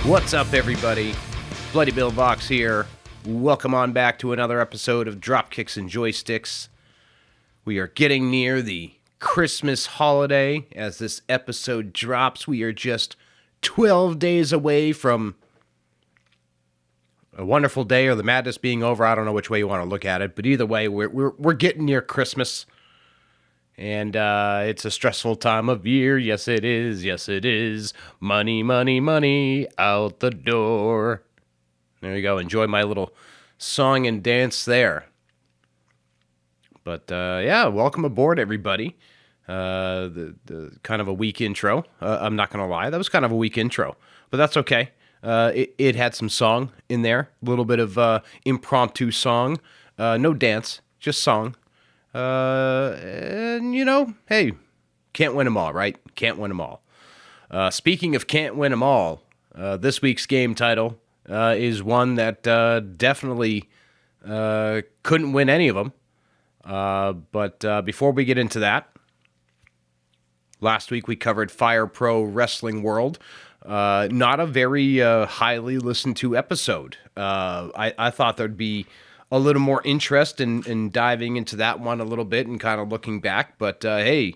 What's up, everybody? Bloody Bill Vox here. Welcome on back to another episode of Dropkicks and Joysticks. We are getting near the Christmas holiday as this episode drops. We are just 12 days away from a wonderful day or the madness being over. I don't know which way you want to look at it, but either way, we're getting near Christmas. And it's a stressful time of year. Yes, it is. Yes, it is. Money, money, money out the door. There you go. Enjoy my little song and dance there. But yeah, welcome aboard, everybody. The kind of a weak intro. I'm not going to lie. That was kind of a weak intro, but that's okay. It had some song in there. A little bit of impromptu song. No dance, just song. And, you know, hey, can't win them all, right? Can't win them all. Speaking of can't win them all, this week's game title is one that definitely couldn't win any of them. But before we get into that, last week we covered Fire Pro Wrestling World. Not a very highly listened to episode. I thought there'd be a little more interest in diving into that one a little bit and kind of looking back. But hey,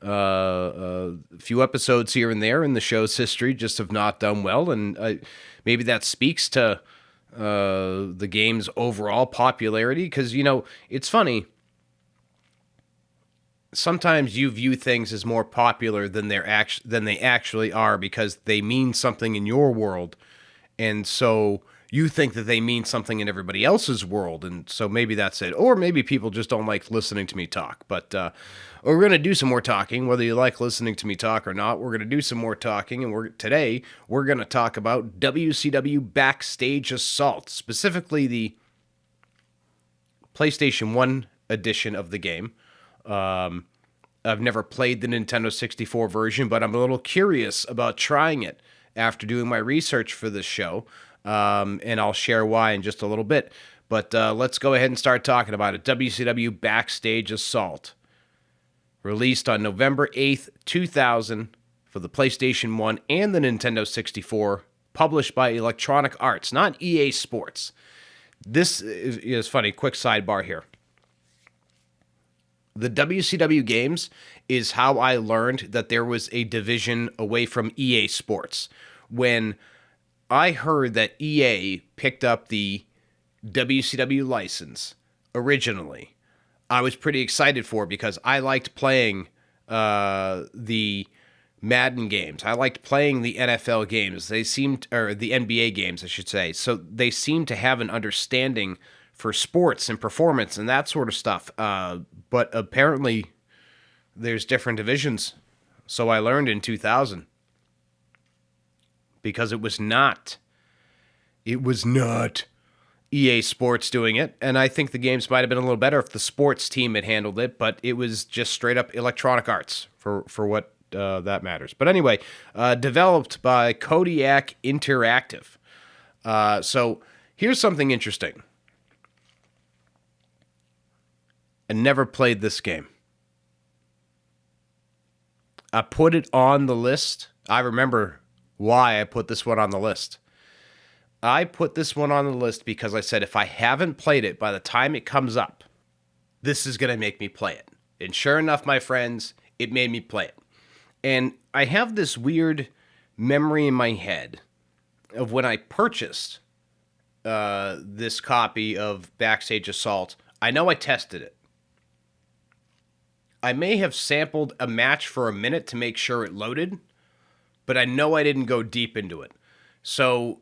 a few episodes here and there in the show's history just have not done well. And maybe that speaks to the game's overall popularity. Because, you know, it's funny. Sometimes you view things as more popular than they actually are because they mean something in your world. And so you think that they mean something in everybody else's world, and so maybe that's it. Or maybe people just don't like listening to me talk. But we're going to do some more talking, whether you like listening to me talk or not. We're going to do some more talking, and today we're going to talk about WCW Backstage Assault, specifically the PlayStation 1 edition of the game. I've never played the Nintendo 64 version, but I'm a little curious about trying it after doing my research for this show. And I'll share why in just a little bit. But let's go ahead and start talking about it. WCW Backstage Assault. Released on November 8th, 2000 for the PlayStation 1 and the Nintendo 64. Published by Electronic Arts, not EA Sports. This is funny. Quick sidebar here. The WCW games is how I learned that there was a division away from EA Sports. When I heard that EA picked up the WCW license originally, I was pretty excited for it because I liked playing the Madden games. I liked playing the NFL games. Or the NBA games, I should say. So they seemed to have an understanding for sports and performance and that sort of stuff. But apparently there's different divisions. So I learned in 2000. Because it was not EA Sports doing it, and I think the games might have been a little better if the sports team had handled it, but it was just straight up Electronic Arts for what that matters. But anyway, developed by Kodiak Interactive. So here's something interesting. I never played this game. I put it on the list. I remember why I put this one on the list. I put this one on the list because I said if I haven't played it by the time it comes up, this is going to make me play it. And sure enough, my friends, it made me play it. And I have this weird memory in my head of when I purchased this copy of Backstage Assault. I know I tested it. I may have sampled a match for a minute to make sure it loaded, but I know I didn't go deep into it. So,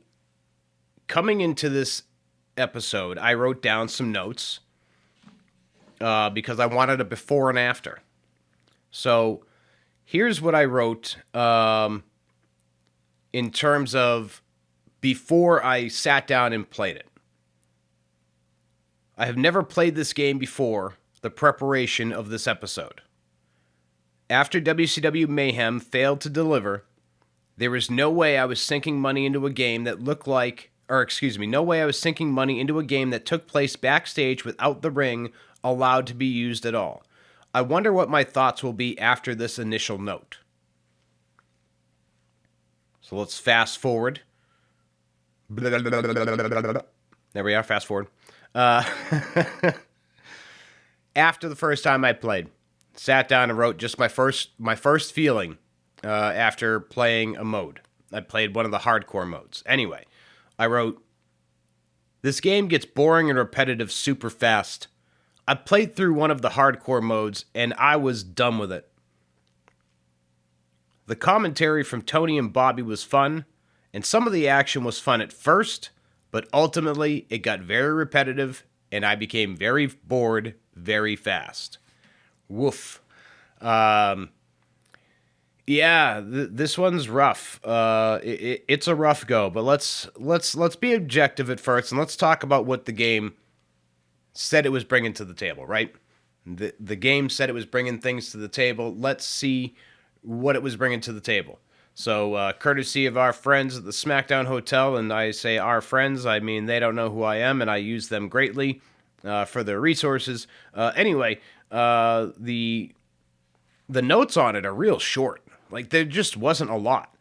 coming into this episode, I wrote down some notes because I wanted a before and after. So, here's what I wrote in terms of before I sat down and played it. I have never played this game before the preparation of this episode. After WCW Mayhem failed to deliver, there was no way I was sinking money into a game that no way I was sinking money into a game that took place backstage without the ring allowed to be used at all. I wonder what my thoughts will be after this initial note. So let's fast forward There we are. Fast forward. After the first time I played, sat down and wrote just my first feeling after playing a mode. I played one of the hardcore modes. Anyway, I wrote, "This game gets boring and repetitive super fast. I played through one of the hardcore modes and I was done with it. The commentary from Tony and Bobby was fun, and some of the action was fun at first, but ultimately it got very repetitive and I became very bored very fast." Woof. Yeah, this one's rough. It's a rough go, but let's be objective at first, and let's talk about what the game said it was bringing to the table. Right? The game said it was bringing things to the table. Let's see what it was bringing to the table. So, courtesy of our friends at the SmackDown Hotel, and I say our friends, I mean they don't know who I am, and I use them greatly for their resources. Anyway, the notes on it are real short. Like, there just wasn't a lot.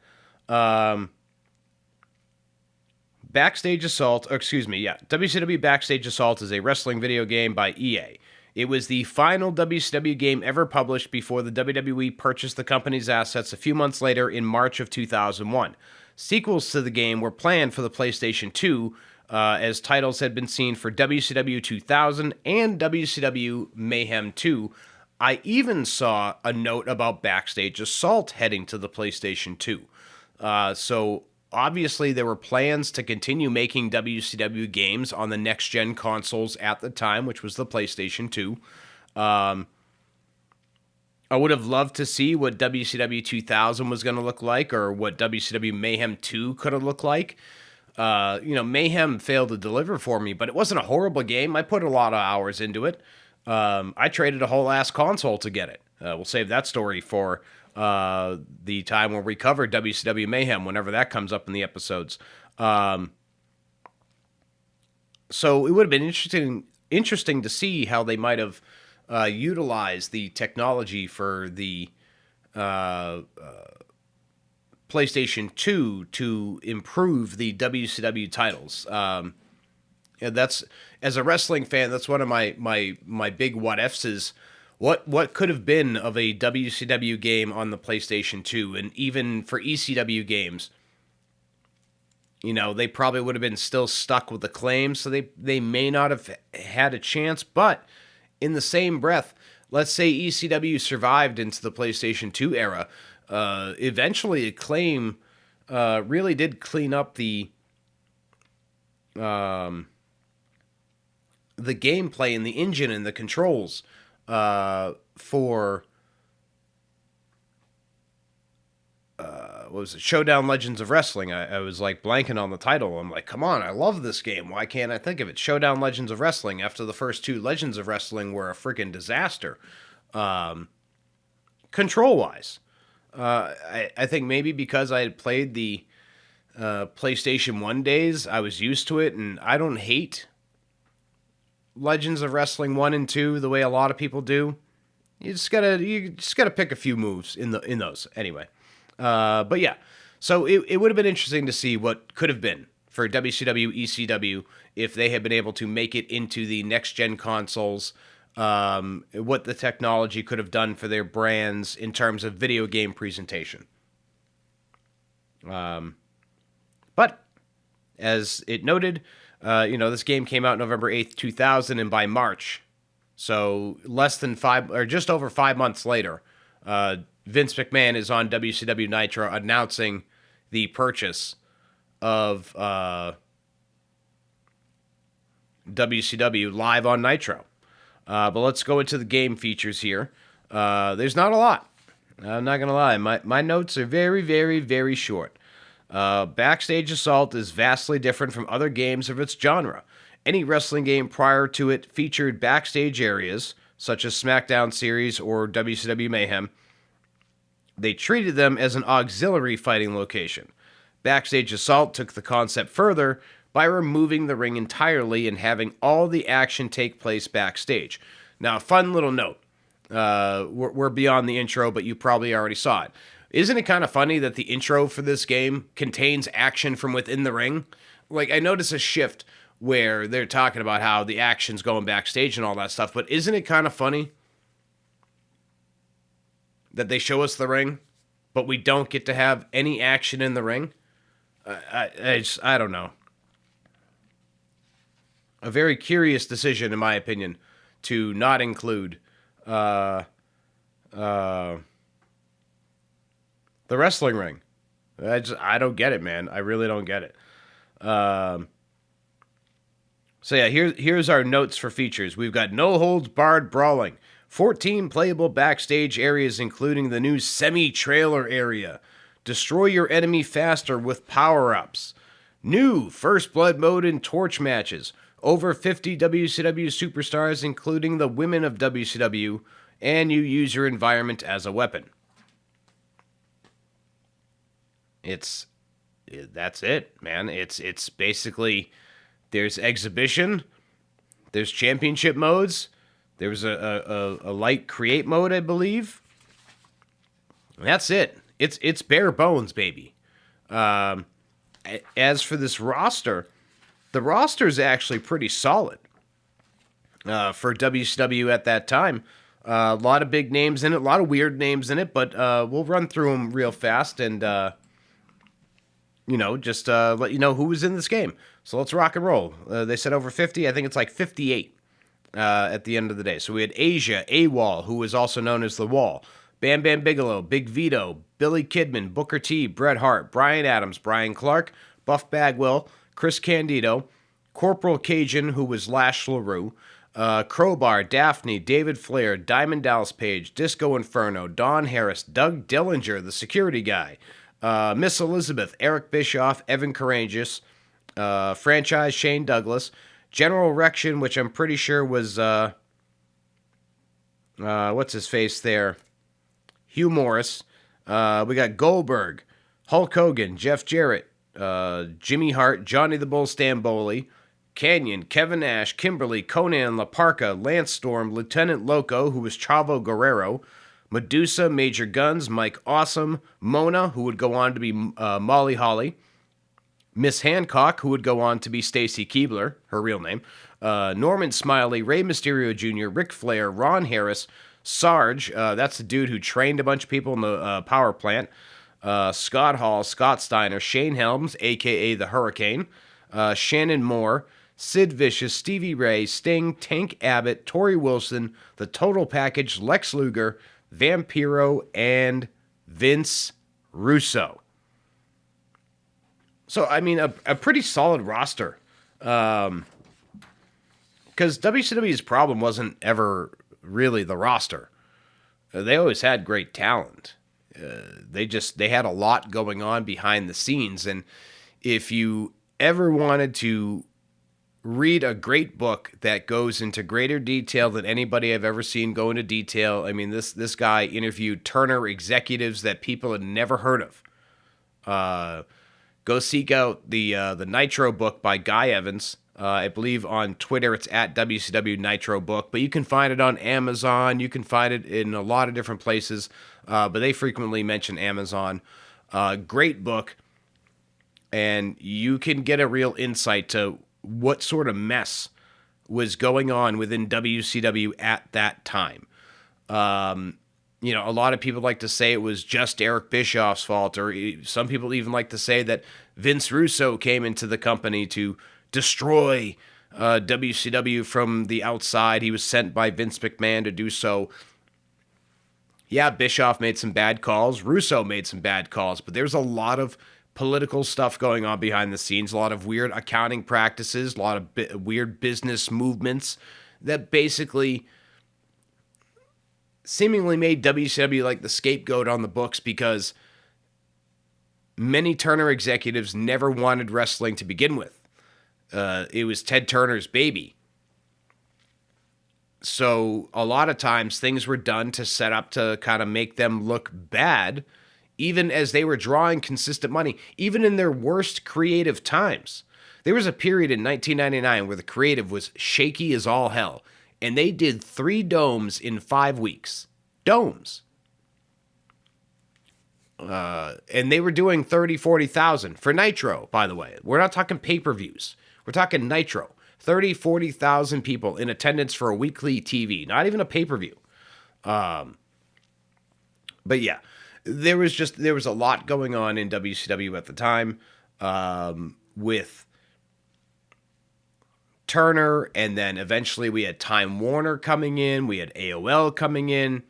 Backstage Assault, WCW Backstage Assault is a wrestling video game by EA. It was the final WCW game ever published before the WWE purchased the company's assets a few months later in March of 2001. Sequels to the game were planned for the PlayStation 2, as titles had been seen for WCW 2000 and WCW Mayhem 2. I even saw a note about Backstage Assault heading to the PlayStation 2. So obviously there were plans to continue making WCW games on the next-gen consoles at the time, which was the PlayStation 2. I would have loved to see what WCW 2000 was going to look like, or what WCW Mayhem 2 could have looked like. Mayhem failed to deliver for me, but it wasn't a horrible game. I put a lot of hours into it. I traded a whole ass console to get it. We'll save that story for the time when we cover WCW Mayhem, whenever that comes up in the episodes. So it would have been interesting to see how they might have utilized the technology for the PlayStation 2 to improve the WCW titles. And that's, as a wrestling fan, that's one of my big what ifs is what could have been of a WCW game on the PlayStation 2, and even for ECW games, they probably would have been still stuck with the claim, so they may not have had a chance. But in the same breath, let's say ECW survived into the PlayStation 2 era. Eventually, Acclaim really did clean up the gameplay and the engine and the controls for what was it? Showdown Legends of Wrestling. I was like blanking on the title. I'm like, come on, I love this game. Why can't I think of it? Showdown Legends of Wrestling. After the first two Legends of Wrestling were a freaking disaster, control-wise. I think maybe because I had played the PlayStation 1 days, I was used to it, and I don't hate Legends of Wrestling 1 and 2 the way a lot of people do. You just gotta pick a few moves in those anyway. But yeah, so it would have been interesting to see what could have been for WCW ECW if they had been able to make it into the next gen consoles. What the technology could have done for their brands in terms of video game presentation. But as it noted, this game came out November 8th, 2000, and by March, so less than just over 5 months later, Vince McMahon is on WCW Nitro announcing the purchase of WCW live on Nitro. But let's go into the game features here. There's not a lot. I'm not going to lie. My notes are very, very, very short. Backstage Assault is vastly different from other games of its genre. Any wrestling game prior to it featured backstage areas, such as SmackDown Series or WCW Mayhem. They treated them as an auxiliary fighting location. Backstage Assault took the concept further by removing the ring entirely and having all the action take place backstage. Now, a fun little note. We're beyond the intro, but you probably already saw it. Isn't it kind of funny that the intro for this game contains action from within the ring? like, I notice a shift where they're talking about how the action's going backstage and all that stuff, but isn't it kind of funny that they show us the ring, but we don't get to have any action in the ring? I don't know. A very curious decision, in my opinion, to not include the wrestling ring. I don't get it, man. I really don't get it. So yeah, here's our notes for features. We've got no holds barred brawling, 14 playable backstage areas, including the new semi-trailer area. Destroy your enemy faster with power-ups. New First Blood mode and torch matches. Over 50 WCW superstars, including the women of WCW, and you use your environment as a weapon. That's it, man. It's basically, there's exhibition, there's championship modes, there's a light create mode, I believe. That's it. It's bare bones, baby. As for this roster, the roster is actually pretty solid for WCW at that time. A lot of big names in it, a lot of weird names in it, but we'll run through them real fast and, just let you know who was in this game. So let's rock and roll. They said over 50. I think it's like 58 at the end of the day. So we had Asia, AWOL, who was also known as The Wall, Bam Bam Bigelow, Big Vito, Billy Kidman, Booker T, Bret Hart, Brian Adams, Brian Clark, Buff Bagwell, Chris Candido, Corporal Cajun, who was Lash LaRue, Crowbar, Daphne, David Flair, Diamond Dallas Page, Disco Inferno, Don Harris, Doug Dillinger, the security guy, Miss Elizabeth, Eric Bischoff, Evan Courageous, Franchise Shane Douglas, General Erection, which I'm pretty sure was, what's his face there? Hugh Morris. We got Goldberg, Hulk Hogan, Jeff Jarrett, Jimmy Hart, Johnny the Bull Stamboli, Canyon, Kevin Nash, Kimberly, Conan La Parka, Lance Storm, Lieutenant Loco, who was Chavo Guerrero, Medusa, Major Guns, Mike Awesome, Mona, who would go on to be Molly Holly, Miss Hancock, who would go on to be Stacy Keibler, her real name, Norman Smiley, Rey Mysterio Jr., Ric Flair, Ron Harris, Sarge, that's the dude who trained a bunch of people in the power plant, Scott Hall, Scott Steiner, Shane Helms, a.k.a. the Hurricane, Shannon Moore, Sid Vicious, Stevie Ray, Sting, Tank Abbott, Tori Wilson, The Total Package, Lex Luger, Vampiro, and Vince Russo. So, I mean, a pretty solid roster. Because WCW's problem wasn't ever really the roster. They always had great talent. They had a lot going on behind the scenes. And if you ever wanted to read a great book that goes into greater detail than anybody I've ever seen go into detail, I mean, this guy interviewed Turner executives that people had never heard of. Go seek out the Nitro book by Guy Evans. I believe on Twitter it's at WCW Nitro Book, but you can find it on Amazon. You can find it in a lot of different places, but they frequently mention Amazon. Great book, and you can get a real insight to what sort of mess was going on within WCW at that time. A lot of people like to say it was just Eric Bischoff's fault, or some people even like to say that Vince Russo came into the company to destroy WCW from the outside. He was sent by Vince McMahon to do so. Yeah, Bischoff made some bad calls. Russo made some bad calls, but there's a lot of political stuff going on behind the scenes, a lot of weird accounting practices, a lot of weird business movements that basically seemingly made WCW like the scapegoat on the books, because many Turner executives never wanted wrestling to begin with. It was Ted Turner's baby. So a lot of times things were done to set up to kind of make them look bad, even as they were drawing consistent money, even in their worst creative times. There was a period in 1999 where the creative was shaky as all hell, and they did 3 domes in 5 weeks. Domes. And they were doing 30, 40,000 for Nitro, by the way. We're not talking pay-per-views. We're talking Nitro. 30, 40,000 people in attendance for a weekly TV, not even a pay-per-view. But yeah, there was a lot going on in WCW at the time, with Turner, and then eventually we had Time Warner coming in, we had AOL coming in.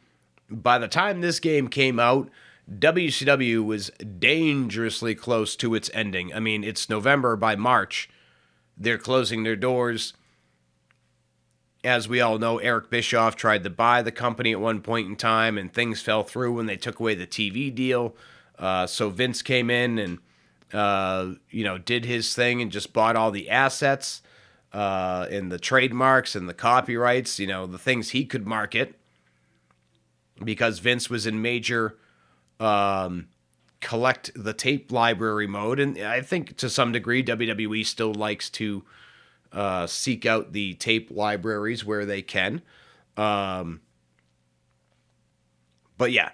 By the time this game came out, WCW was dangerously close to its ending. I mean, it's November. By March, they're closing their doors. As we all know, Eric Bischoff tried to buy the company at one point in time, and things fell through when they took away the TV deal. So Vince came in and, did his thing and just bought all the assets, and the trademarks and the copyrights, the things he could market, because Vince was in major collect the tape library mode. And I think to some degree WWE still likes to seek out the tape libraries where they can. But yeah,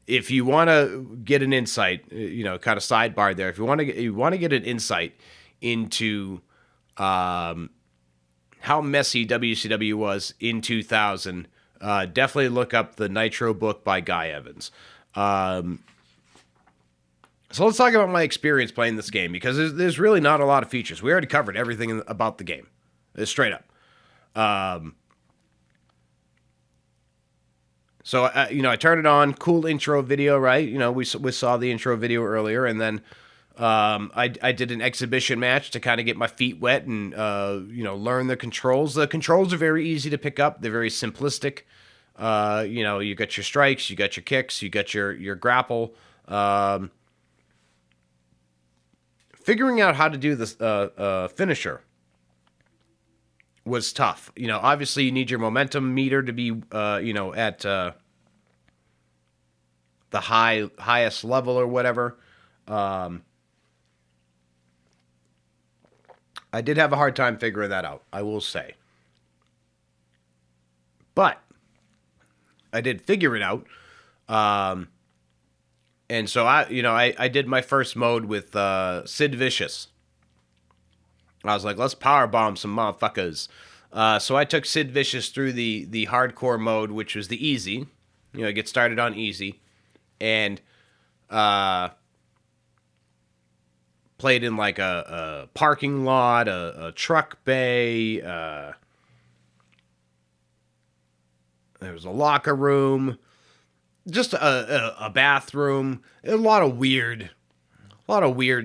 if you want to get an insight, kind of sidebar there, if you want to get an insight into how messy WCW was in 2000, definitely look up the Nitro book by Guy Evans. So let's talk about my experience playing this game, because there's really not a lot of features. We already covered everything about the game, straight up. So I turned it on. Cool intro video, right? We saw the intro video earlier, and then I did an exhibition match to kind of get my feet wet and learn the controls. The controls are very easy to pick up. They're very simplistic. You got your strikes, you got your kicks, you got your grapple. Figuring out how to do this finisher was tough. Obviously you need your momentum meter to be at the highest level or whatever. I did have a hard time figuring that out, I will say. But I did figure it out. And so I did my first mode with Sid Vicious. I was like, let's powerbomb some motherfuckers. So I took Sid Vicious through the hardcore mode, which was the easy. Get started on easy. And played in like a parking lot, a truck bay. There was a locker room. Just a bathroom, a lot of weird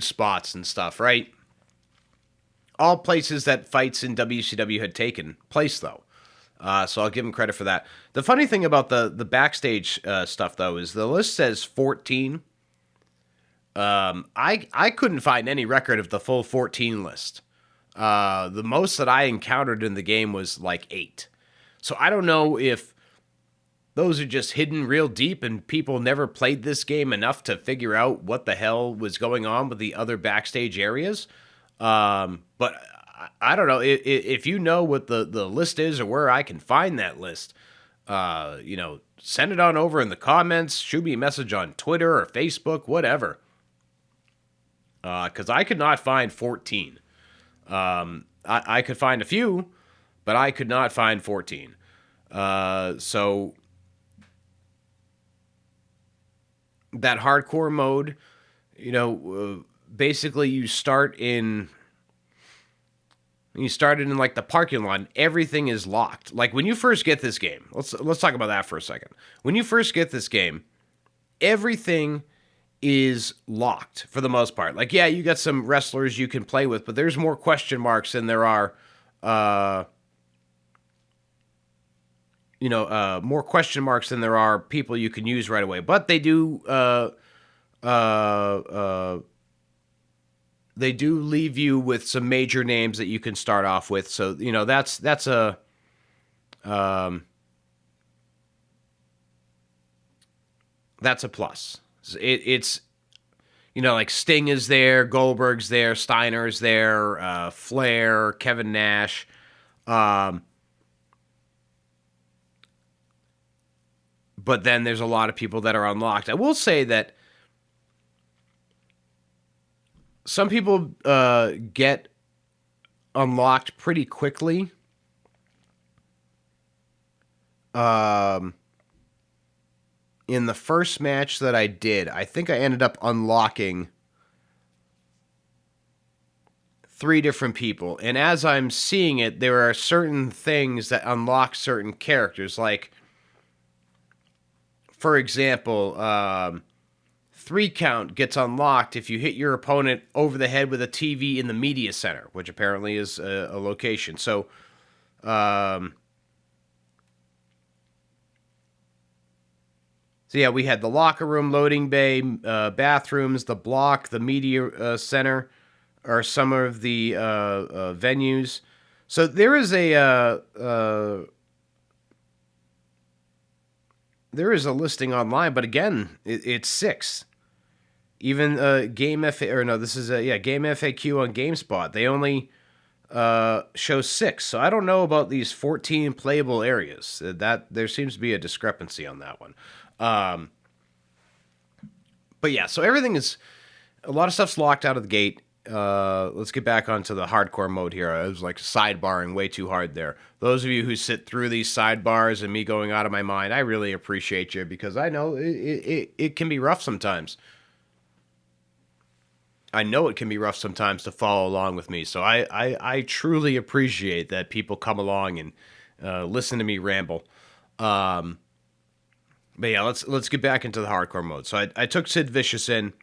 spots and stuff, right? All places that fights in WCW had taken place, though. So I'll give him credit for that. The funny thing about the backstage stuff, though, is the list says 14. I couldn't find any record of the full 14 list. The most that I encountered in the game was like 8. So I don't know if those are just hidden real deep and people never played this game enough to figure out what the hell was going on with the other backstage areas. But I don't know if you know what the list is or where I can find that list. Send it on over in the comments, shoot me a message on Twitter or Facebook, whatever. Because I could not find 14. I could find a few, but I could not find 14. So that hardcore mode, basically you started in like the parking lot. And everything is locked. Like when you first get this game, let's talk about that for a second. When you first get this game, everything is locked for the most part. Like, yeah, you got some wrestlers you can play with, but there's more question marks than there are, more question marks than there are people you can use right away. But they do, leave you with some major names that you can start off with. So, that's a plus. It's like Sting is there, Goldberg's there, Steiner's there, Flair, Kevin Nash. But then there's a lot of people that are unlocked. I will say that some people get unlocked pretty quickly. In the first match that I did, I think I ended up unlocking 3 different people. And as I'm seeing it, there are certain things that unlock certain characters. Like, for example, 3 count gets unlocked if you hit your opponent over the head with a TV in the media center, which apparently is a location. So, yeah, we had the locker room, loading bay, bathrooms, the block, the media center are some of the venues. So there is a listing online, but again, it's 6. Even Game FA, or no, this is Game FAQ on GameSpot. They only show 6. So I don't know about these 14 playable areas. That there seems to be a discrepancy on that one. But yeah, so everything is, a lot of stuff's locked out of the gate. Let's get back onto the hardcore mode here. I was like sidebarring way too hard there. Those of you who sit through these sidebars and me going out of my mind, I really appreciate you, because I know it can be rough sometimes. I know it can be rough sometimes to follow along with me. So I truly appreciate that people come along and listen to me ramble. But yeah, let's get back into the hardcore mode. So I took Sid Vicious in.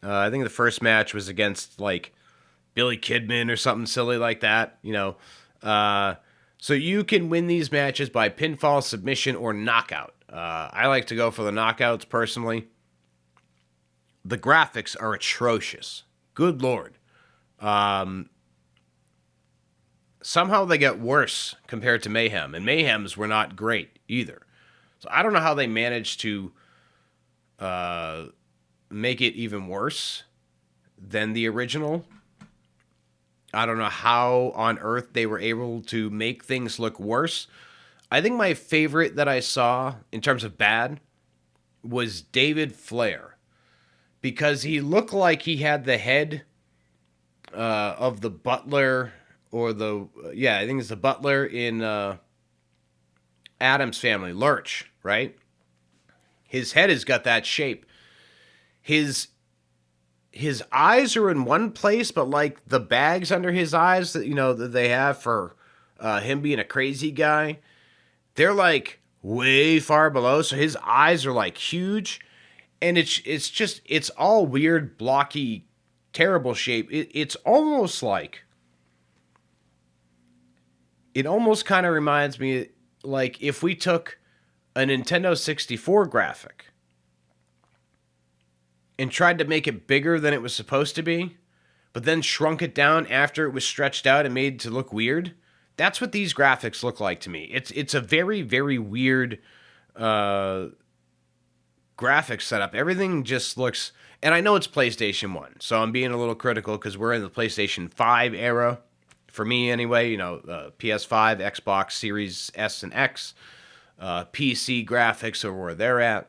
I think the first match was against like Billy Kidman or something silly like that, you know. So you can win these matches by pinfall, submission, or knockout. I like to go for the knockouts personally. The graphics are atrocious. Good Lord. Somehow they get worse compared to Mayhem, and Mayhem's were not great either. So I don't know how they managed to make it even worse than the original. I don't know how on earth they were able to make things look worse. I think my favorite that I saw in terms of bad was David Flair, because he looked like he had the head of the butler, or I think it's the butler in Addams Family, Lurch, right? His head has got that shape. His eyes are in one place, but like the bags under his eyes that that they have for him being a crazy guy, they're like way far below. So his eyes are like huge, and it's all weird, blocky, terrible shape. It's almost like, it almost kind of reminds me like if we took a Nintendo 64 graphic and tried to make it bigger than it was supposed to be, but then shrunk it down after it was stretched out and made to look weird. That's what these graphics look like to me. It's a very, very weird graphic setup. Everything just looks, and I know it's PlayStation 1, so I'm being a little critical because we're in the PlayStation 5 era. For me, anyway, PS5, Xbox Series S and X, PC graphics are where they're at.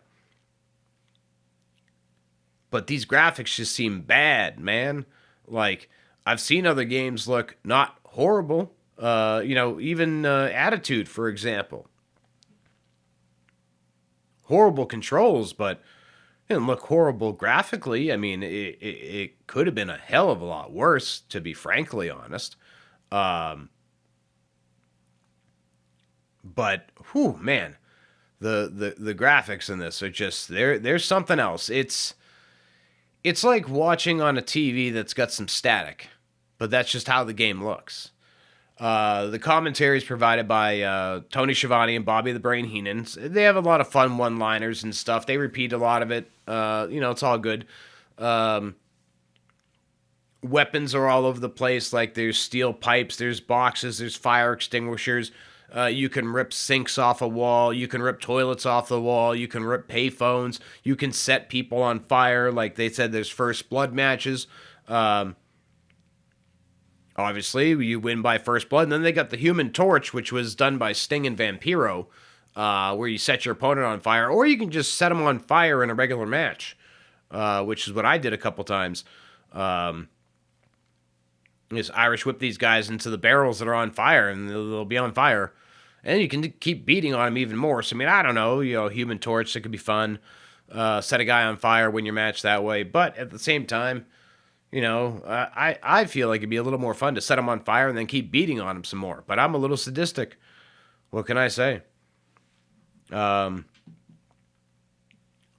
But these graphics just seem bad, man. Like, I've seen other games look not horrible. Even Attitude, for example. Horrible controls, but it didn't look horrible graphically. I mean, it could have been a hell of a lot worse, to be frankly honest. But whew, man, the graphics in this are just there's something else. It's like watching on a TV that's got some static, but that's just how the game looks. The commentary is provided by Tony Schiavone and Bobby the Brain Heenan. They have a lot of fun one-liners and stuff. They repeat a lot of it. It's all good. Weapons are all over the place. Like, there's steel pipes, there's boxes, there's fire extinguishers. You can rip sinks off a wall. You can rip toilets off the wall. You can rip payphones. You can set people on fire. Like they said, there's first blood matches. Obviously, you win by first blood. And then they got the Human Torch, which was done by Sting and Vampiro, where you set your opponent on fire. Or you can just set them on fire in a regular match, which is what I did a couple times. Just Irish whip these guys into the barrels that are on fire, and they'll be on fire. And you can keep beating on them even more. So, I mean, I don't know, Human Torch, that could be fun. Set a guy on fire, win your match that way. But at the same time, I feel like it'd be a little more fun to set him on fire and then keep beating on him some more. But I'm a little sadistic. What can I say?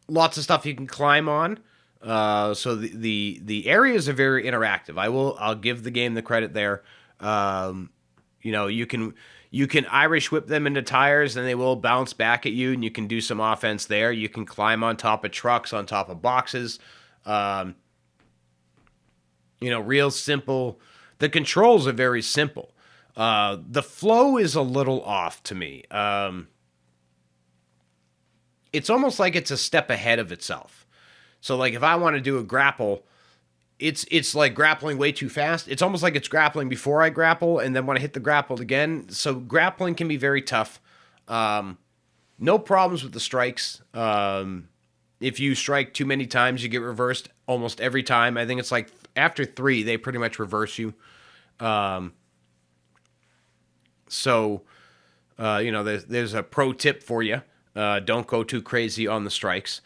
Lots of stuff you can climb on. So the areas are very interactive. I'll give the game the credit there. You can Irish whip them into tires and they will bounce back at you, and you can do some offense there. You can climb on top of trucks, on top of boxes. Real simple. The controls are very simple. The flow is a little off to me. It's almost like it's a step ahead of itself. So, like, if I want to do a grapple, it's like grappling way too fast. It's almost like it's grappling before I grapple, and then when I hit the grapple again. So grappling can be very tough. No problems with the strikes. If you strike too many times, you get reversed almost every time. I think it's like after 3, they pretty much reverse you. There's a pro tip for you. Don't go too crazy on the strikes.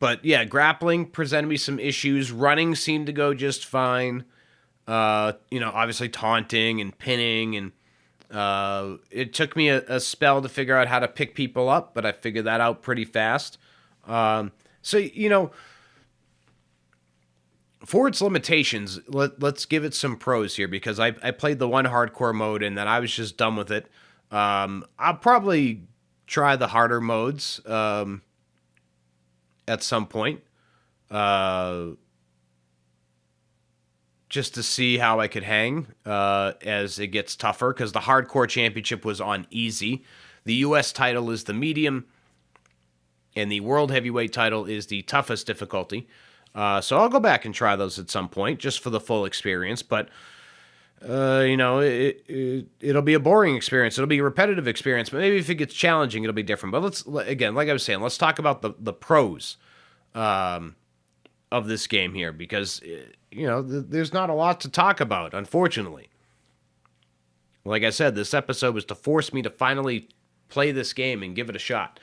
But yeah, grappling presented me some issues. Running seemed to go just fine. Obviously taunting and pinning, and it took me a spell to figure out how to pick people up, but I figured that out pretty fast. For its limitations, let's give it some pros here, because I played the one hardcore mode and then I was just done with it. I'll probably try the harder modes at some point, just to see how I could hang as it gets tougher, because the hardcore championship was on easy. The U.S. title is the medium, and the world heavyweight title is the toughest difficulty. So I'll go back and try those at some point, just for the full experience. But it'll be a boring experience. It'll be a repetitive experience. But maybe if it gets challenging, it'll be different. But like I was saying, let's talk about the pros of this game here, because there's not a lot to talk about, unfortunately. Like I said, this episode was to force me to finally play this game and give it a shot.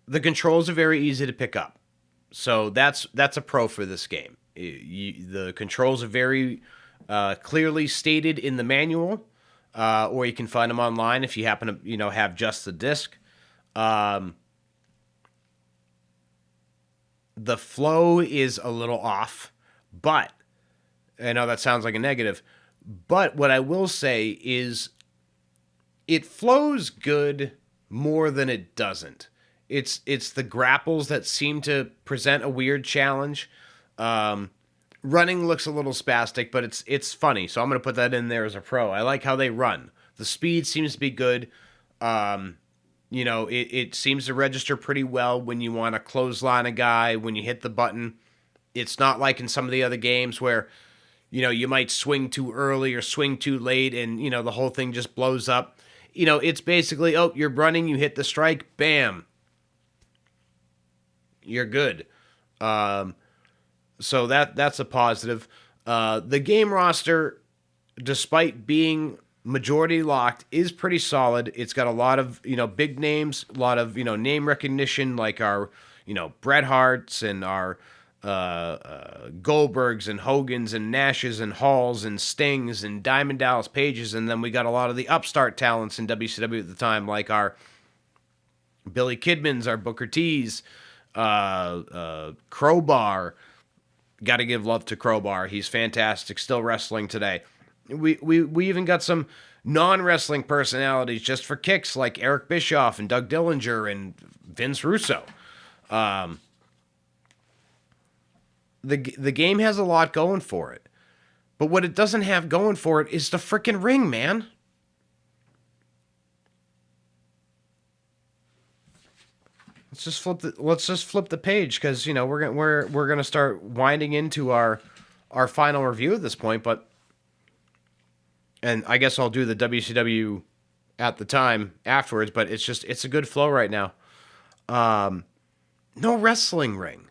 The controls are very easy to pick up. So that's a pro for this game. The controls are very clearly stated in the manual, or you can find them online if you happen to have just the disc. The flow is a little off, but I know that sounds like a negative, but what I will say is it flows good more than it doesn't. It's the grapples that seem to present a weird challenge. Running looks a little spastic, but it's funny, so I'm going to put that in there as a pro. I like how they run. The speed seems to be good. It seems to register pretty well when you want to clothesline a guy, when you hit the button. It's not like in some of the other games where, you might swing too early or swing too late and, the whole thing just blows up. It's basically, you're running, you hit the strike, bam. You're good. So that's a positive. The game roster, despite being majority locked, is pretty solid. It's got a lot of big names, a lot of name recognition, like our Bret Harts and our Goldbergs and Hogans and Nashes and Halls and Stings and Diamond Dallas Pages, and then we got a lot of the upstart talents in WCW at the time, like our Billy Kidmans, our Booker T's. Crowbar, got to give love to Crowbar. He's fantastic, still wrestling today. We even got some non-wrestling personalities just for kicks, like Eric Bischoff and Doug Dillinger and Vince Russo. The game has a lot going for it, but what it doesn't have going for it is the frickin' ring, man. Let's just flip the page, because we're gonna start winding into our final review at this point. And I guess I'll do the WCW at the time afterwards, but it's a good flow right now. No wrestling ring.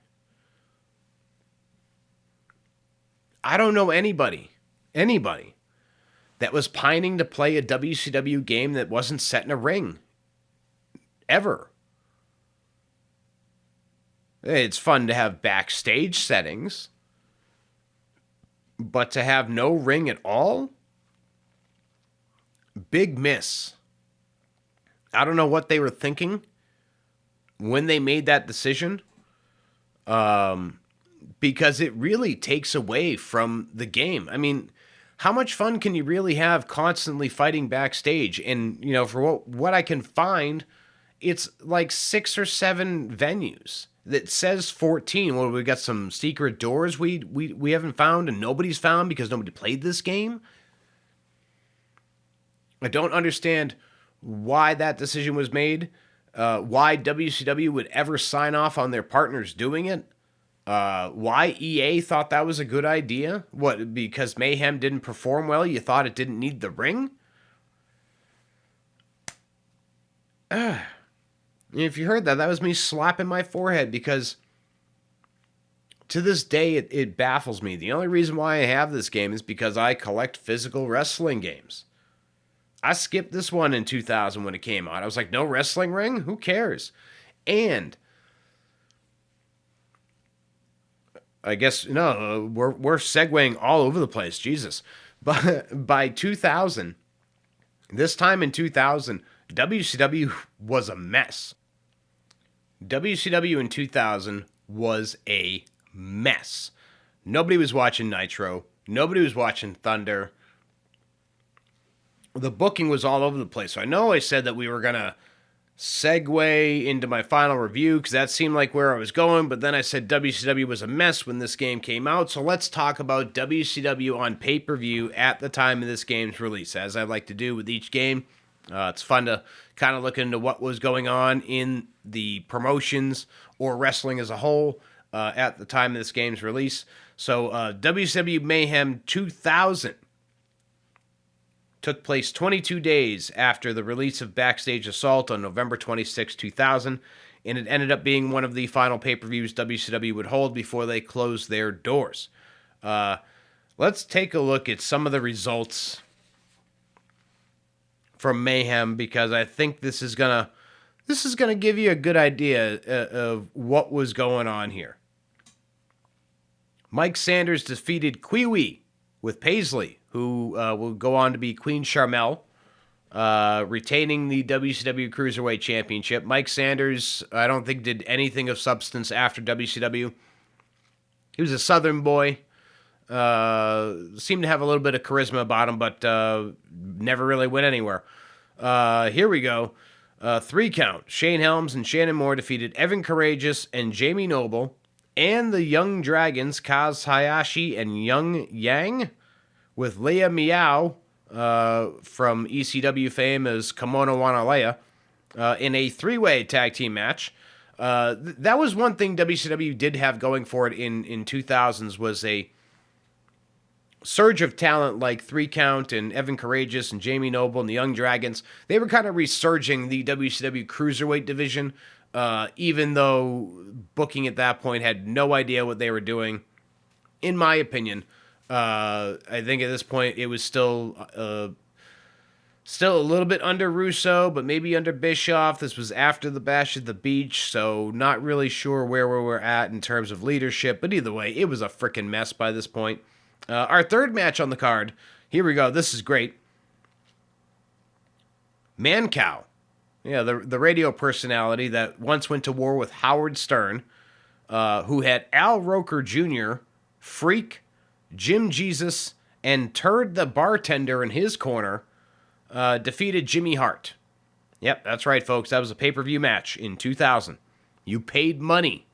I don't know anybody that was pining to play a WCW game that wasn't set in a ring. Ever. It's fun to have backstage settings, but to have no ring at all? Big miss. I don't know what they were thinking when they made that decision, because it really takes away from the game. I mean, how much fun can you really have constantly fighting backstage? And, for what I can find, it's like 6 or 7 venues that says 14. Well, we got some secret doors we haven't found and nobody's found because nobody played this game. I don't understand why that decision was made, why WCW would ever sign off on their partners doing it, why EA thought that was a good idea. What, because Mayhem didn't perform well, you thought it didn't need the ring? If you heard that was me slapping my forehead, because to this day it baffles me. The only reason why I have this game is because I collect physical wrestling games. I skipped this one in 2000 when it came out. I was like, no wrestling ring? Who cares? And I guess, we're segueing all over the place. Jesus. But by 2000, this time in 2000, WCW was a mess. WCW in 2000 was a mess. Nobody was watching Nitro. Nobody was watching Thunder. The booking was all over the place. So I know I said that we were going to segue into my final review because that seemed like where I was going, but then I said WCW was a mess when this game came out. So let's talk about WCW on pay-per-view at the time of this game's release, as I like to do with each game. It's fun to kind of look into what was going on in the promotions or wrestling as a whole at the time of this game's release. So WCW Mayhem 2000 took place 22 days after the release of Backstage Assault on November 26, 2000, and it ended up being one of the final pay-per-views WCW would hold before they closed their doors. Let's take a look at some of the results from Mayhem, because I think this is gonna give you a good idea of what was going on here. Mike Sanders defeated Kiwi with Paisley, who will go on to be Queen Charmel, retaining the WCW Cruiserweight Championship. Mike Sanders, I don't think, did anything of substance after WCW. He was a Southern boy. Seemed to have a little bit of charisma about him, but never really went anywhere. Here we go. 3 count. Shane Helms and Shannon Moore defeated Evan Courageous and Jamie Noble and the Young Dragons, Kaz Hayashi and Young Yang, with Leia Meow from ECW fame as Kimono Wanalea in a 3-way tag team match. That was one thing WCW did have going for it in 2000s, was a surge of talent like 3 Count and Evan Courageous and Jamie Noble and the Young Dragons. They were kind of resurging the WCW Cruiserweight division, even though booking at that point had no idea what they were doing, in my opinion. I think at this point it was still a little bit under Russo, but maybe under Bischoff. This was after the Bash at the Beach, so not really sure where we were at in terms of leadership. But either way, it was a freaking mess by this point. Our third match on the card, here we go. This is great. Mancow, the radio personality that once went to war with Howard Stern, who had Al Roker Jr., Freak, Jim Jesus, and Turd the bartender in his corner, defeated Jimmy Hart. Yep, that's right, folks. That was a pay-per-view match in 2000. You paid money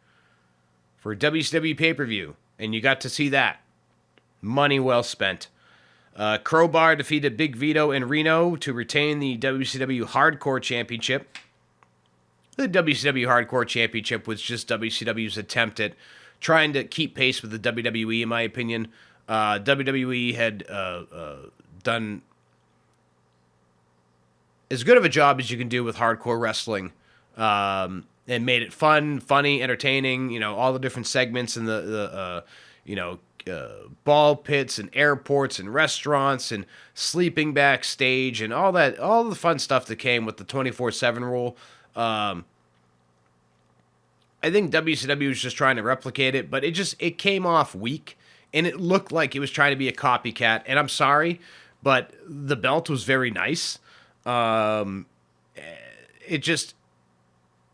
for a WCW pay-per-view, and you got to see that. Money well spent. Crowbar defeated Big Vito and Reno to retain the WCW Hardcore Championship. The WCW Hardcore Championship was just WCW's attempt at trying to keep pace with the WWE, in my opinion. WWE had done as good of a job as you can do with hardcore wrestling, and made it fun, funny, entertaining. You know, all the different segments and ball pits and airports and restaurants and sleeping backstage and all that, all the fun stuff that came with the 24/7 rule. I think WCW was just trying to replicate it, but it came off weak, and it looked like it was trying to be a copycat. And I'm sorry, but the belt was very nice. It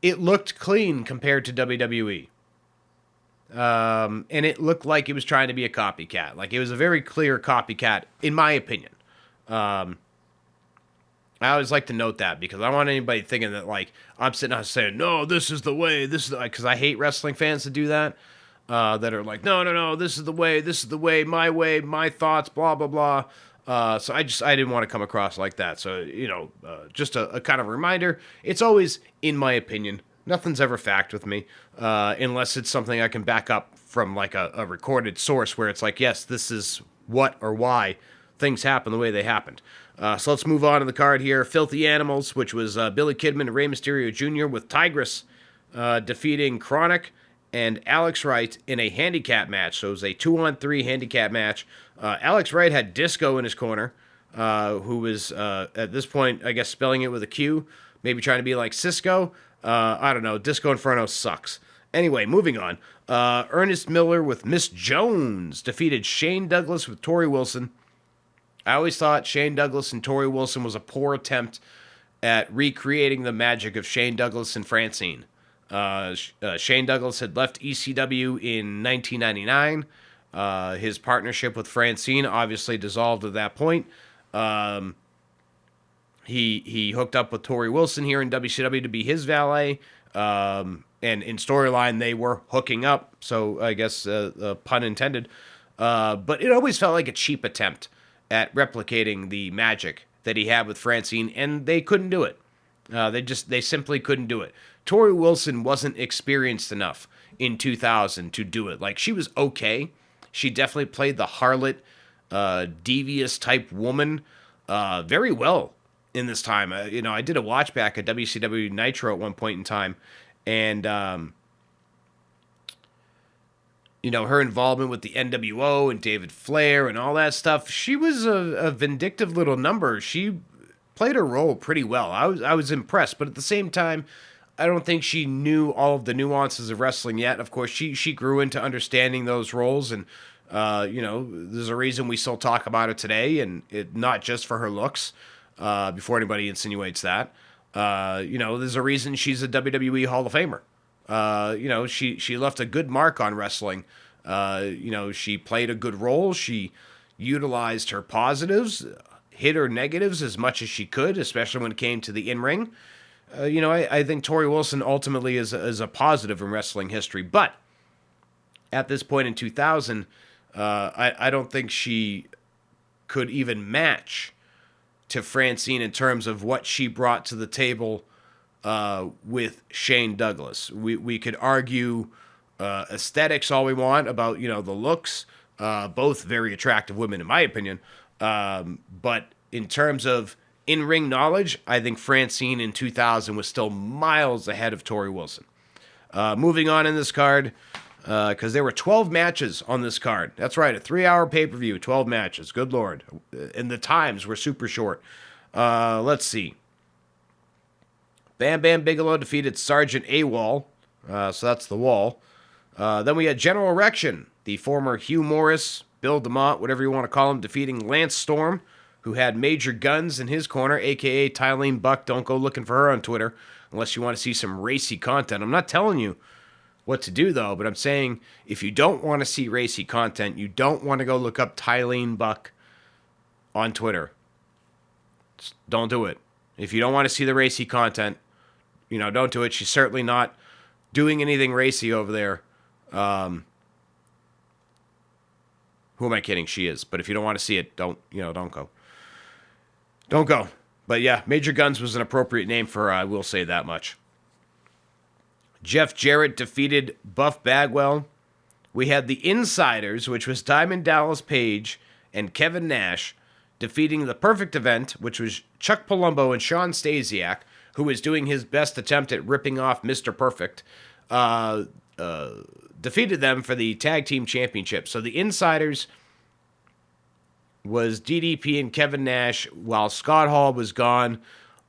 looked clean compared to WWE. And it looked like it was trying to be a copycat. Like, it was a very clear copycat, in my opinion. I always like to note that, because I don't want anybody thinking that, like, I'm sitting out saying, no, this is the way, because I hate wrestling fans that do that, that are like, no, this is the way, my thoughts, blah, blah, blah. So I didn't want to come across like that. So, just a kind of reminder, it's always, in my opinion. Nothing's ever fact with me, unless it's something I can back up from, like, a recorded source where it's like, yes, this is what or why things happen the way they happened. So let's move on to the card here. Filthy Animals, which was Billy Kidman and Rey Mysterio Jr. with Tigress defeating Chronic and Alex Wright in a handicap match. So it was a 2-on-3 handicap match. Alex Wright had Disco in his corner, who was, at this point, I guess, spelling it with a Q, maybe trying to be like Cisco. I don't know. Disco Inferno sucks. Anyway, moving on. Ernest Miller with Miss Jones defeated Shane Douglas with Torrie Wilson. I always thought Shane Douglas and Torrie Wilson was a poor attempt at recreating the magic of Shane Douglas and Francine. Shane Douglas had left ECW in 1999. His partnership with Francine obviously dissolved at that point. He hooked up with Torrie Wilson here in WCW to be his valet. And in storyline, they were hooking up. So I guess, pun intended. But it always felt like a cheap attempt at replicating the magic that he had with Francine, and they couldn't do it. They simply couldn't do it. Torrie Wilson wasn't experienced enough in 2000 to do it. Like, she was okay. She definitely played the harlot, devious type woman very well in this time. I did a watch back at WCW Nitro at one point in time, and her involvement with the NWO and David Flair and all that stuff, she was a vindictive little number. She played her role pretty well. I was impressed, but at the same time, I don't think she knew all of the nuances of wrestling yet. Of course, she grew into understanding those roles, and there's a reason we still talk about it today, and not just for her looks. Before anybody insinuates that, there's a reason she's a WWE Hall of Famer. She left a good mark on wrestling. She played a good role. She utilized her positives, hit her negatives as much as she could, especially when it came to the in-ring. I think Torrie Wilson ultimately is a positive in wrestling history. But at this point in 2000, I don't think she could even match to Francine in terms of what she brought to the table with Shane Douglas. We could argue aesthetics all we want about, the looks. Both very attractive women, in my opinion. But in terms of in-ring knowledge, I think Francine in 2000 was still miles ahead of Torrie Wilson. Moving on in this card, because there were 12 matches on this card. That's right, a 3-hour pay-per-view, 12 matches. Good Lord. And the times were super short. Let's see. Bam Bam Bigelow defeated Sergeant AWOL. So that's the wall. Then we had General Erection, the former Hugh Morris, Bill DeMott, whatever you want to call him, defeating Lance Storm, who had Major Guns in his corner, a.k.a. Tylene Buck. Don't go looking for her on Twitter unless you want to see some racy content. I'm not telling you what to do, though, but I'm saying if you don't want to see racy content, you don't want to go look up Tylene Buck on Twitter. Just don't do it. If you don't want to see the racy content, don't do it. She's certainly not doing anything racy over there. Who am I kidding? She is. But if you don't want to see it, don't go. Don't go. But yeah, Major Guns was an appropriate name for her, I will say that much. Jeff Jarrett defeated Buff Bagwell. We had the Insiders, which was Diamond Dallas Page and Kevin Nash, defeating the Perfect Event, which was Chuck Palumbo and Sean Stasiak, who was doing his best attempt at ripping off Mr. Perfect, defeated them for the Tag Team Championship. So the Insiders was DDP and Kevin Nash, while Scott Hall was gone.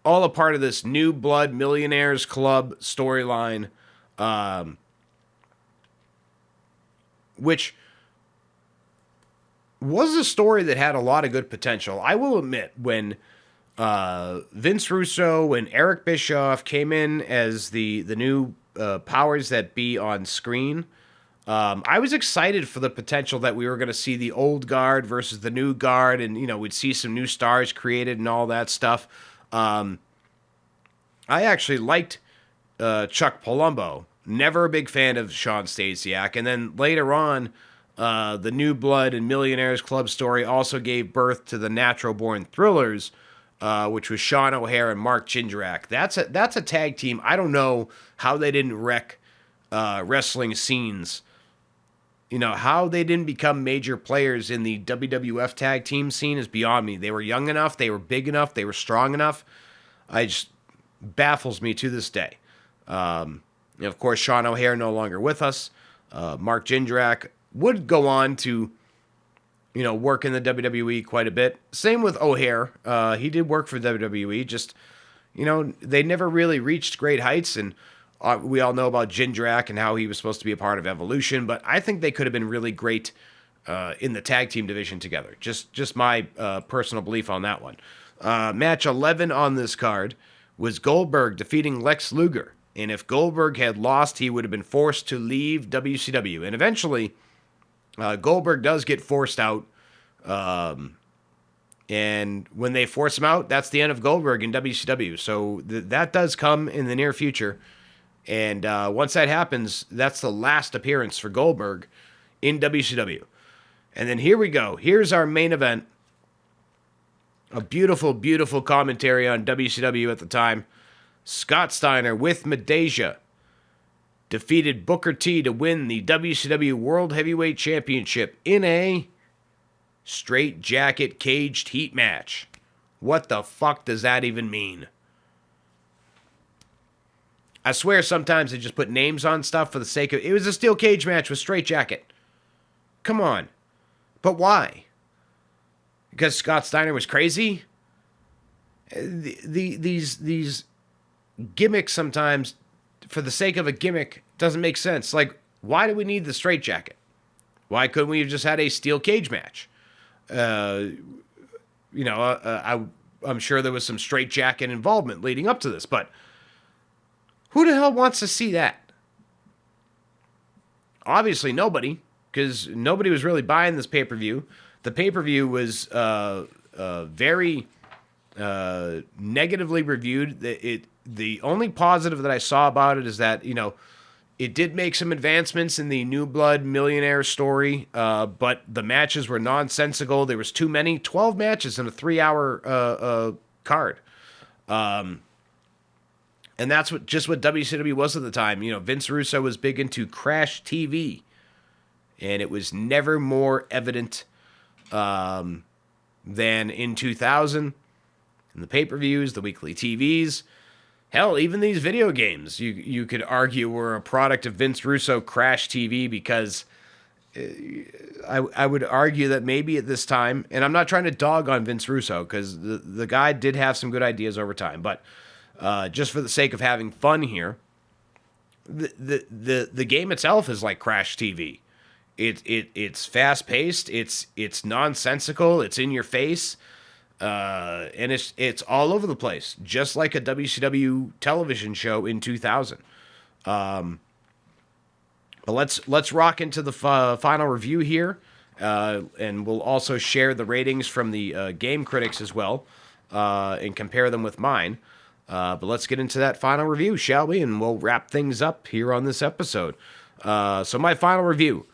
All a part of this New Blood Millionaires Club storyline, which was a story that had a lot of good potential. I will admit, when Vince Russo and Eric Bischoff came in as the new powers that be on screen, I was excited for the potential that we were going to see the old guard versus the new guard, and we'd see some new stars created and all that stuff. I actually liked Chuck Palumbo. Never a big fan of Sean Stasiak. And then later on, the New Blood and Millionaires Club story also gave birth to the Natural Born Thrillers, which was Sean O'Hare and Mark Jindrak. That's a tag team. I don't know how they didn't wreck wrestling scenes. How they didn't become major players in the WWF tag team scene is beyond me. They were young enough, they were big enough, they were strong enough. It just baffles me to this day. Of course, Sean O'Hare no longer with us. Mark Jindrak would go on to, work in the WWE quite a bit. Same with O'Hare. He did work for WWE, just, they never really reached great heights, and we all know about Jindrak and how he was supposed to be a part of Evolution, but I think they could have been really great in the tag team division together. Just my personal belief on that one. Match 11 on this card was Goldberg defeating Lex Luger. And if Goldberg had lost, he would have been forced to leave WCW. And eventually, Goldberg does get forced out. And when they force him out, that's the end of Goldberg in WCW. So that does come in the near future. And once that happens, that's the last appearance for Goldberg in WCW. And then here we go. Here's our main event. A beautiful, beautiful commentary on WCW at the time. Scott Steiner with Medeja defeated Booker T to win the WCW World Heavyweight Championship in a straight jacket caged heat match. What the fuck does that even mean? I swear sometimes they just put names on stuff for the sake of... It was a steel cage match with straight jacket. Come on. But why? Because Scott Steiner was crazy? These gimmicks sometimes, for the sake of a gimmick, doesn't make sense. Like, why do we need the straight jacket? Why couldn't we have just had a steel cage match? I'm sure there was some straight jacket involvement leading up to this, but who the hell wants to see that? Obviously nobody, because nobody was really buying this pay-per-view. The pay-per-view was very negatively reviewed. The only positive that I saw about it is that, it did make some advancements in the New Blood Millionaire story, but the matches were nonsensical. There was too many. 12 matches in a 3-hour card. And that's what WCW was at the time. Vince Russo was big into Crash TV, and it was never more evident than in 2000. In the pay-per-views, the weekly TVs, hell, even these video games, you could argue were a product of Vince Russo Crash TV, because I would argue that maybe at this time, and I'm not trying to dog on Vince Russo, because the guy did have some good ideas over time, but just for the sake of having fun here, the game itself is like Crash TV. It's fast paced. It's nonsensical. It's in your face, and it's all over the place, just like a WCW television show in 2000. But let's rock into the final review here, and we'll also share the ratings from the game critics as well, and compare them with mine. But let's get into that final review, shall we? And we'll wrap things up here on this episode. So my final review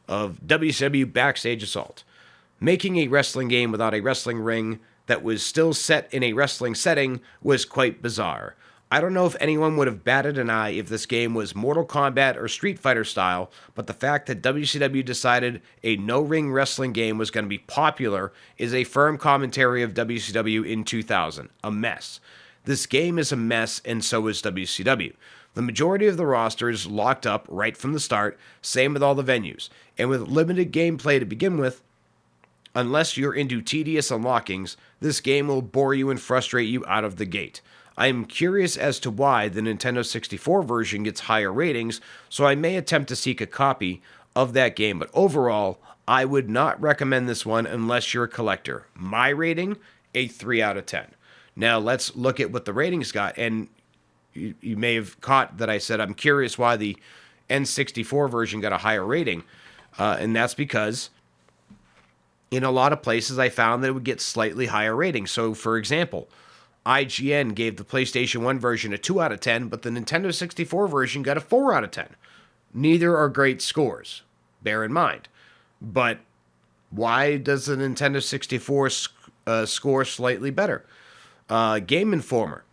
of WCW Backstage Assault. Making a wrestling game without a wrestling ring that was still set in a wrestling setting was quite bizarre. I don't know if anyone would have batted an eye if this game was Mortal Kombat or Street Fighter style, but the fact that WCW decided a no-ring wrestling game was going to be popular is a firm commentary of WCW in 2000. A mess. This game is a mess, and so is WCW. The majority of the roster is locked up right from the start, same with all the venues. And with limited gameplay to begin with, unless you're into tedious unlockings, this game will bore you and frustrate you out of the gate. I am curious as to why the Nintendo 64 version gets higher ratings, so I may attempt to seek a copy of that game, but overall, I would not recommend this one unless you're a collector. My rating, a 3 out of 10. Now, let's look at what the ratings got, and you may have caught that I said I'm curious why the N64 version got a higher rating, and that's because in a lot of places I found that it would get slightly higher ratings. So, for example, IGN gave the PlayStation 1 version a 2 out of 10, but the Nintendo 64 version got a 4 out of 10. Neither are great scores, bear in mind. But why does the Nintendo 64 score slightly better? Game Informer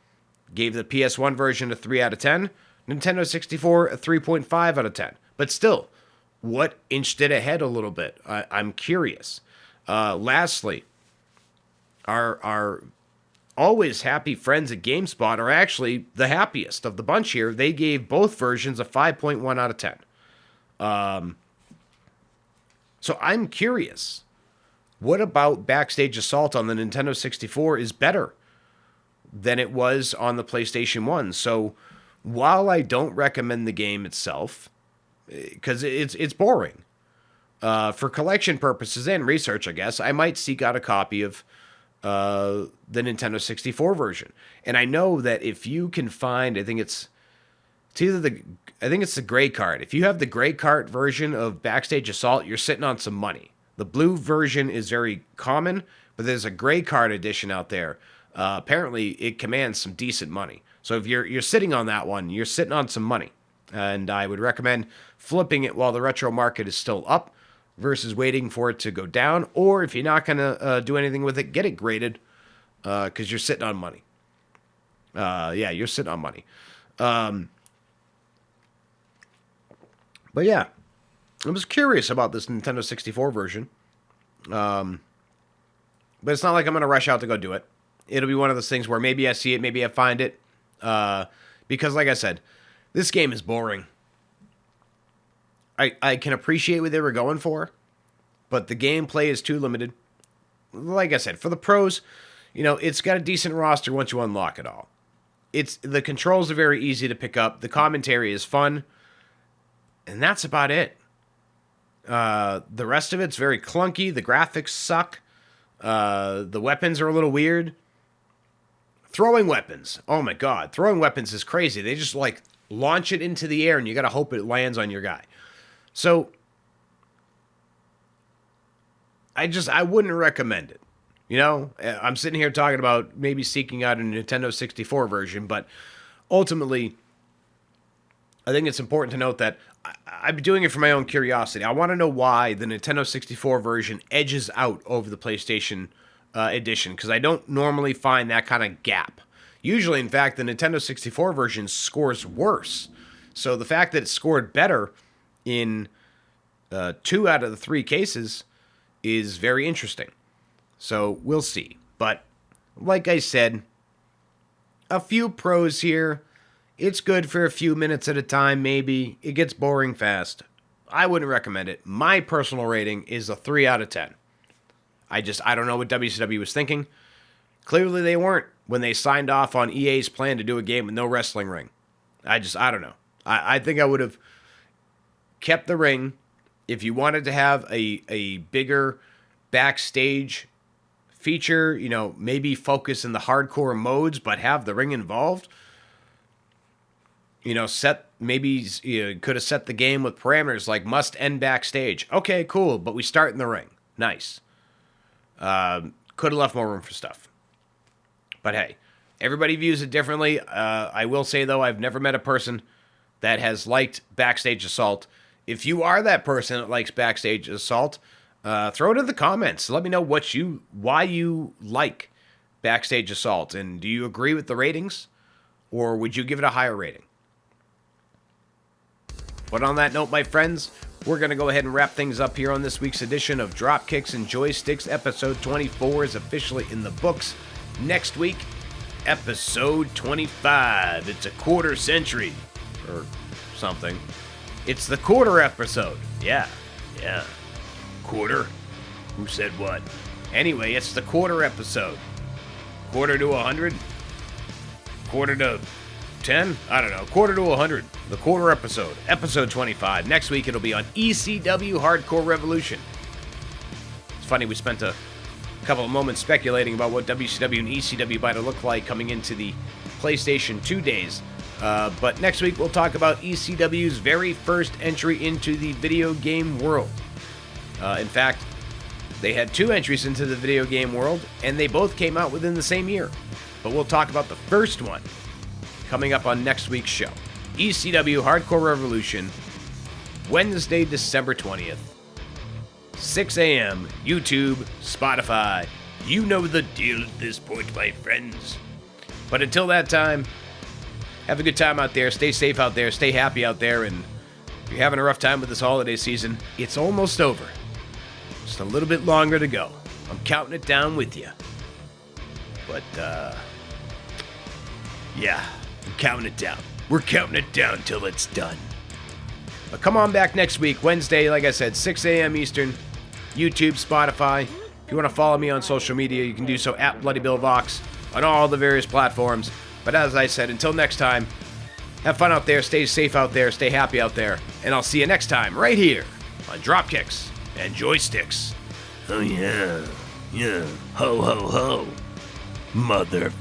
gave the PS1 version a 3 out of 10, Nintendo 64 a 3.5 out of 10. But still, what inched it ahead a little bit? I'm curious. Lastly, our always happy friends at GameSpot are actually the happiest of the bunch here. They gave both versions a 5.1 out of 10. So I'm curious. What about Backstage Assault on the Nintendo 64 is better than it was on the PlayStation 1? So while I don't recommend the game itself, because it's boring, for collection purposes and research, I guess, I might seek out a copy of the Nintendo 64 version. And I know that if you can find, I think it's the gray card. If you have the gray card version of Backstage Assault, you're sitting on some money. The blue version is very common, but there's a gray card edition out there. Apparently, it commands some decent money. So if you're sitting on that one, you're sitting on some money. And I would recommend flipping it while the retro market is still up, versus waiting for it to go down, or if you're not going to do anything with it, get it graded, because you're sitting on money. You're sitting on money. But yeah, I was curious about this Nintendo 64 version. But it's not like I'm going to rush out to go do it. It'll be one of those things where maybe I see it, maybe I find it. Because like I said, this game is boring. I can appreciate what they were going for, but the gameplay is too limited. Like I said, for the pros, it's got a decent roster once you unlock it all. The controls are very easy to pick up. The commentary is fun, and that's about it. The rest of it's very clunky. The graphics suck. The weapons are a little weird. Throwing weapons. Oh my god, throwing weapons is crazy. They just launch it into the air, and you got to hope it lands on your guy. So, I wouldn't recommend it. I'm sitting here talking about maybe seeking out a Nintendo 64 version, but ultimately, I think it's important to note that I've been doing it for my own curiosity. I want to know why the Nintendo 64 version edges out over the PlayStation edition, because I don't normally find that kind of gap. Usually, in fact, the Nintendo 64 version scores worse. So the fact that it scored better in 2 out of the 3 cases is very interesting. So we'll see. But like I said, a few pros here. It's good for a few minutes at a time, maybe. It gets boring fast. I wouldn't recommend it. My personal rating is a 3 out of 10. I don't know what WCW was thinking. Clearly they weren't when they signed off on EA's plan to do a game with no wrestling ring. I don't know. I think I would have kept the ring. If you wanted to have a bigger backstage feature, maybe focus in the hardcore modes, but have the ring involved. Could have set the game with parameters like must end backstage. Okay, cool, but we start in the ring. Nice. Could have left more room for stuff. But hey, everybody views it differently. I will say, though, I've never met a person that has liked Backstage Assault. If you are that person that likes Backstage Assault, throw it in the comments. Let me know why you like Backstage Assault. And do you agree with the ratings? or would you give it a higher rating? But on that note, my friends, we're going to go ahead and wrap things up here on this week's edition of Dropkicks and Joysticks. Episode 24 is officially in the books. Next week, episode 25. It's a quarter century or something. It's the quarter episode. Yeah. Quarter? Who said what? Anyway, it's the quarter episode. Quarter to 100? Quarter to 10? I don't know. Quarter to 100. The quarter episode. Episode 25. Next week it'll be on ECW Hardcore Revolution. It's funny, we spent a couple of moments speculating about what WCW and ECW might have looked like coming into the PlayStation 2 days. But next week we'll talk about ECW's very first entry into the video game world. In fact, they had 2 entries into the video game world, and they both came out within the same year. But we'll talk about the first one coming up on next week's show. ECW Hardcore Revolution, Wednesday, December 20th, 6 a.m., YouTube, Spotify. You know the deal at this point, my friends. But until that time, have a good time out there. Stay safe out there. Stay happy out there. And if you're having a rough time with this holiday season, it's almost over. Just a little bit longer to go. I'm counting it down with you. But, yeah, I'm counting it down. We're counting it down till it's done. But come on back next week, Wednesday, like I said, 6 a.m. Eastern, YouTube, Spotify. If you want to follow me on social media, you can do so at Bloody Bill Vox on all the various platforms. But as I said, until next time, have fun out there, stay safe out there, stay happy out there, and I'll see you next time right here on Dropkicks and Joysticks. Oh yeah, ho ho ho, mother